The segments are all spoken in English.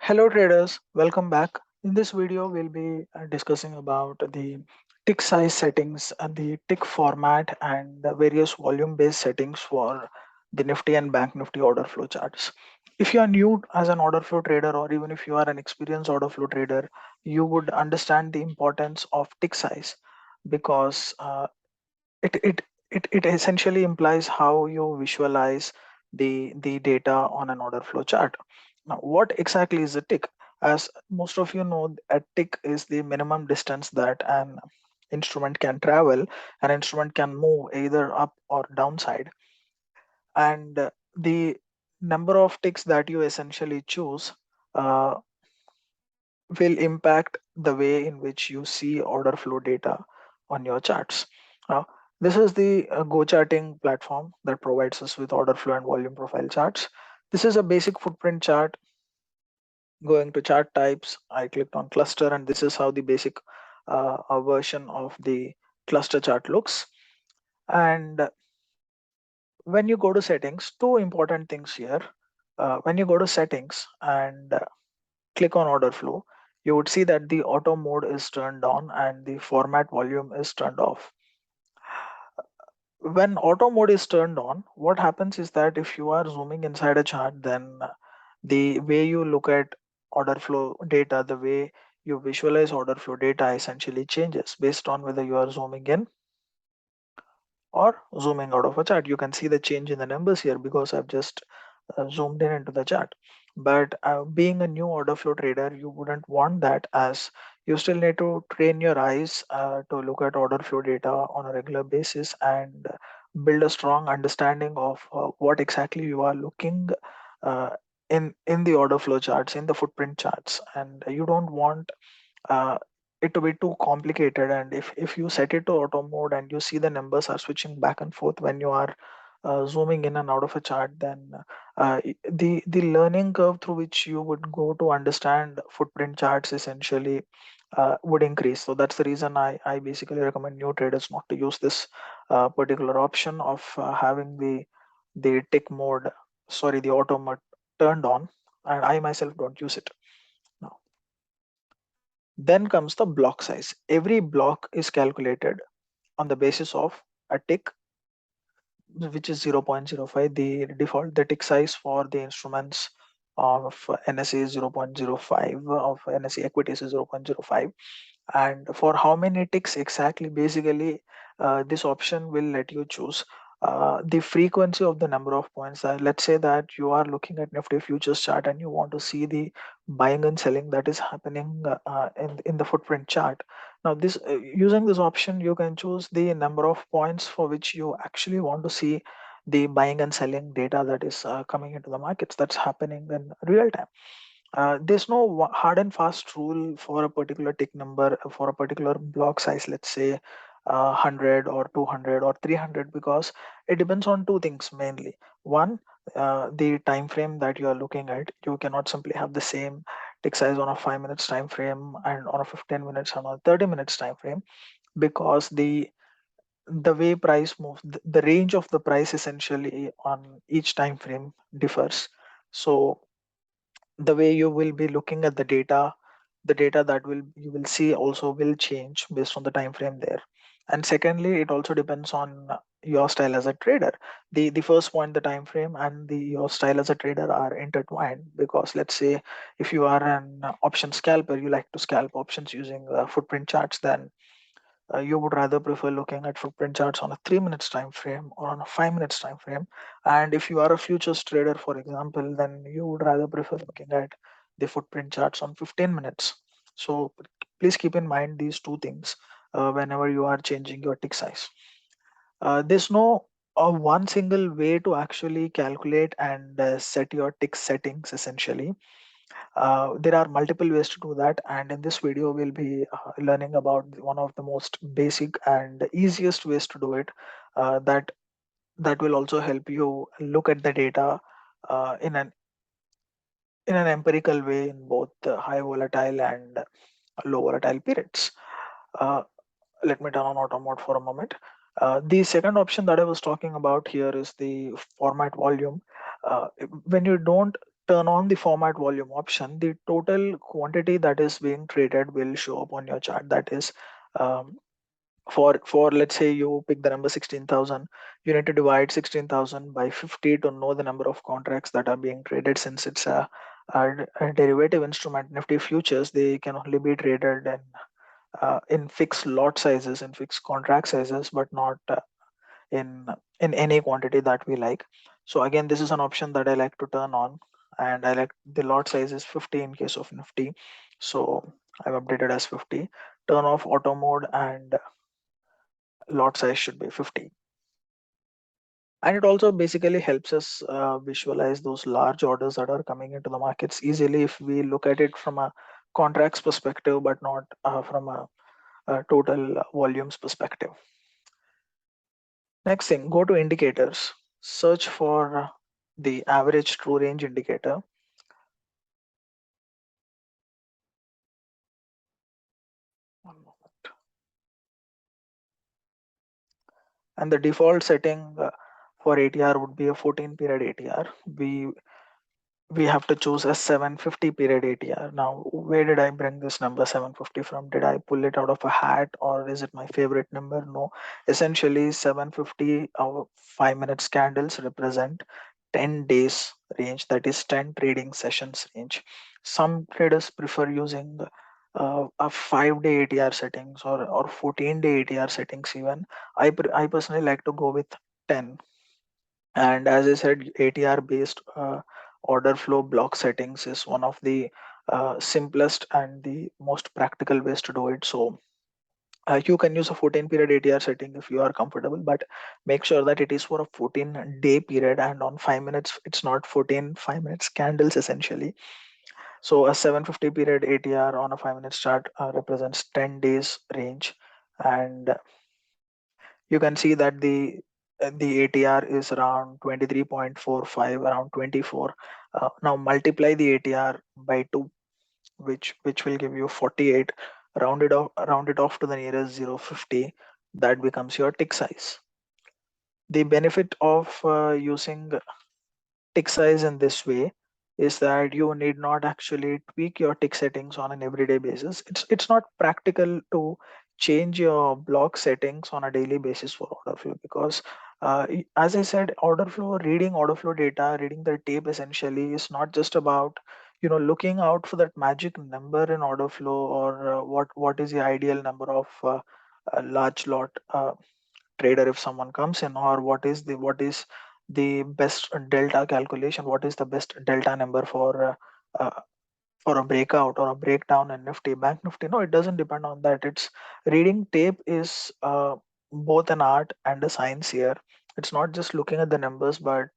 Hello traders, welcome back. In this video, we'll be discussing about the tick size settings and the tick format and the various volume based settings for the Nifty and Bank Nifty order flow charts. If you are new as an order flow trader or even if you are an experienced order flow trader, you would understand the importance of tick size because it, it, it essentially implies how you visualize the data on an order flow chart. Now, what exactly is a tick? As most of you know, a tick is the minimum distance that an instrument can travel. An instrument can move either up or downside. And the number of ticks that you essentially choose uh, will impact the way in which you see order flow data on your charts. Now, this is the Go charting platform that provides us with order flow and volume profile charts. This is a basic footprint chart. Going to chart types, I clicked on cluster, and this is how the basic version of the cluster chart looks. And when you go to settings, two important things here. When you go to settings and click on order flow, you would see that the auto mode is turned on and the format volume is turned off. When auto mode is turned on, what happens is that if you are zooming inside a chart, then the way you look at order flow data, the way you visualize order flow data essentially changes based on whether you are zooming in or zooming out of a chart. You can see the change in the numbers here because I've just zoomed in into the chart. But being a new order flow trader, you wouldn't want that, as you still need to train your eyes to look at order flow data on a regular basis and build a strong understanding of what exactly you are looking uh, in the order flow charts, in the footprint charts. And you don't want uh, it to be too complicated. And if you set it to auto mode and you see the numbers are switching back and forth when you are zooming in and out of a chart, then the learning curve through which you would go to understand footprint charts essentially would increase. So that's the reason I basically recommend new traders not to use this particular option of having the tick mode, sorry, the auto mode turned on, and I myself don't use it. Now, then comes the block size. Every block is calculated on the basis of a tick, which is 0.05. The default, the tick size for the instruments of NSE is 0.05, of NSE equities is 0.05. And for how many ticks exactly, basically this option will let you choose the frequency of the number of points. Let's say that you are looking at Nifty futures chart and you want to see the buying and selling that is happening in the footprint chart. Now this using this option, you can choose the number of points for which you actually want to see the buying and selling data that is coming into the markets, that's happening in real time. There's no hard and fast rule for a particular tick number, for a particular block size, let's say 100 or 200 or 300, because it depends on two things mainly. One, the time frame that you are looking at. You cannot simply have the same tick size on a 5 minutes time frame and on a 15 minutes and on a 30 minutes time frame, because the way price moves, the range of the price essentially on each time frame differs. So the way you will be looking at the data that will you will see also will change based on the time frame there. And secondly, it also depends on your style as a trader. The first point, the time frame, and the your style as a trader are intertwined, because let's say if you are an option scalper, you like to scalp options using footprint charts, then you would rather prefer looking at footprint charts on a 3 minutes time frame or on a 5 minutes time frame. And if you are a futures trader, for example, then you would rather prefer looking at the footprint charts on 15 minutes. So please keep in mind these two things whenever you are changing your tick size. There's no one single way to actually calculate and set your tick settings essentially. There are multiple ways to do that, and in this video we'll be learning about one of the most basic and easiest ways to do it, that will also help you look at the data in an empirical way in both high volatile and low volatile periods. Uh, Let me turn on auto mode for a moment. The second option that I was talking about here is the format volume. When you don't turn on the format volume option, the total quantity that is being traded will show up on your chart. That is, um, for let's say you pick the number 16,000, you need to divide 16,000 by 50 to know the number of contracts that are being traded. Since it's a derivative instrument, Nifty futures, they can only be traded in fixed lot sizes, in fixed contract sizes, but not in in any quantity that we like. So again, this is an option that I like to turn on, and I like the lot size is 50 in case of Nifty. So I've updated as 50. Turn off auto mode, and lot size should be 50. And it also basically helps us visualize those large orders that are coming into the markets easily if we look at it from a contracts perspective, but not from a total volumes perspective. Next thing, go to indicators. Search for the average true range indicator. One moment. And the default setting for ATR would be a 14 period ATR. We have to choose a 750 period ATR. Now, where did I bring this number 750 from? Did I pull it out of a hat, or is it my favorite number? No. Essentially, 750 5 minutes candles represent 10 days range, that is 10 trading sessions range. Some traders prefer using a 5-day ATR settings, or 14-day ATR settings even. I personally like to go with 10. And as I said, ATR based order flow block settings is one of the simplest and the most practical ways to do it. So you can use a 14 period ATR setting if you are comfortable, but make sure that it is for a 14-day period, and on 5 minutes, it's not 14 5 minutes candles essentially. So a 750 period ATR on a 5 minute chart represents 10 days range. And you can see that the ATR is around 23.45, around 24. Now multiply the ATR by 2, which will give you 48. Round it off to the nearest 0.50. That becomes your tick size. The benefit of using tick size in this way is that you need not actually tweak your tick settings on an everyday basis. It's not practical to change your block settings on a daily basis for order flow, because as I said, reading order flow data, reading the tape essentially is not just about looking out for that magic number in order flow, or what is the ideal number of a large lot trader if someone comes in, or what is the best delta calculation, what is the best delta number for a breakout or a breakdown in Nifty, Bank Nifty. No, it doesn't depend on that. It's reading tape is both an art and a science here. It's not just looking at the numbers, but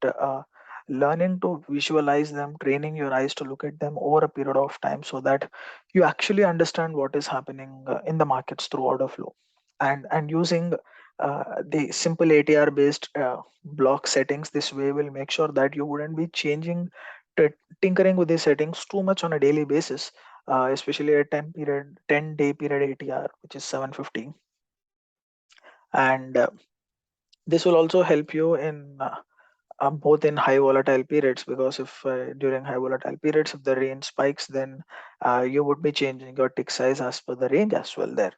learning to visualize them, training your eyes to look at them over a period of time, so that you actually understand what is happening in the markets through order flow. And using the simple ATR based block settings this way will make sure that you wouldn't be t- tinkering with the settings too much on a daily basis, especially a 10-day period ATR, which is 750. And this will also help you in both in high volatile periods, because if during high volatile periods, if the range spikes, then you would be changing your tick size as per the range as well there.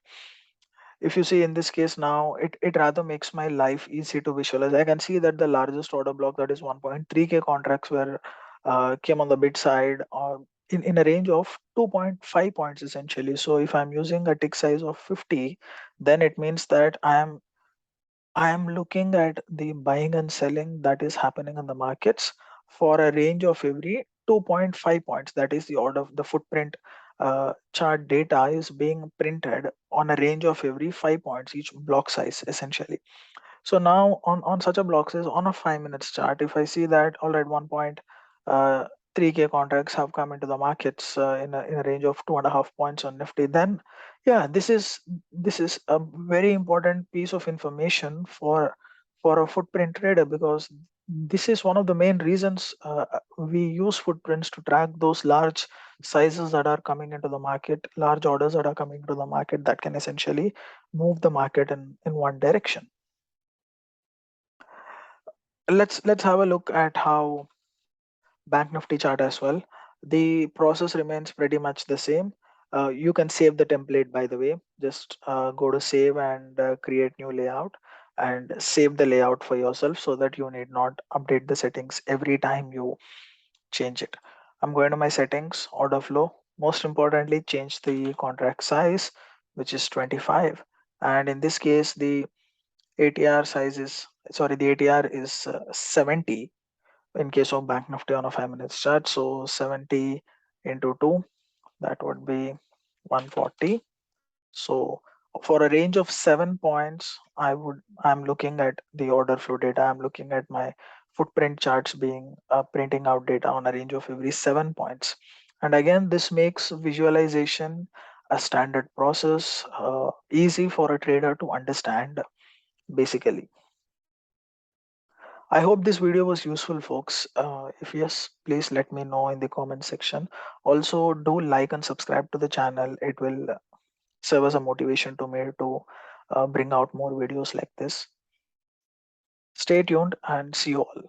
If you see in this case now, it rather makes my life easy to visualize. I can see that the largest order block, that is 1.3k contracts, were came on the bid side, or in a range of 2.5 points essentially. So if I'm using a tick size of 50, then it means that I am looking at the buying and selling that is happening in the markets for a range of every 2.5 points. That is the order of the footprint chart data is being printed on a range of every 5 points, each block size essentially. So now on such a block size on a 5 minutes chart, if I see that all right, 1.3k contracts have come into the markets in a range of 2.5 points on Nifty, then yeah, this is a very important piece of information for a footprint trader, because this is one of the main reasons we use footprints to track those large sizes that are coming into the market, large orders that are coming into the market that can essentially move the market in one direction. Let's have a look at how Bank Nifty chart as well. The process remains pretty much the same. You can save the template, by the way. Just go to save and create new layout and save the layout for yourself so that you need not update the settings every time you change it. I'm going to my settings, order flow. Most importantly, change the contract size, which is 25. And in this case, the ATR size is, sorry, the ATR is 70 in case of Bank Nifty on a 5 minutes chart. So 70 into 2, that would be 140. So for a range of 7 points, I'm looking at the order flow data. I'm looking at my footprint charts being printing out data on a range of every 7 points. And again, this makes visualization a standard process, easy for a trader to understand basically. I hope this video was useful, folks. If yes, please let me know in the comment section. Also, do like and subscribe to the channel. It will serve as a motivation to me to bring out more videos like this. Stay tuned and see you all.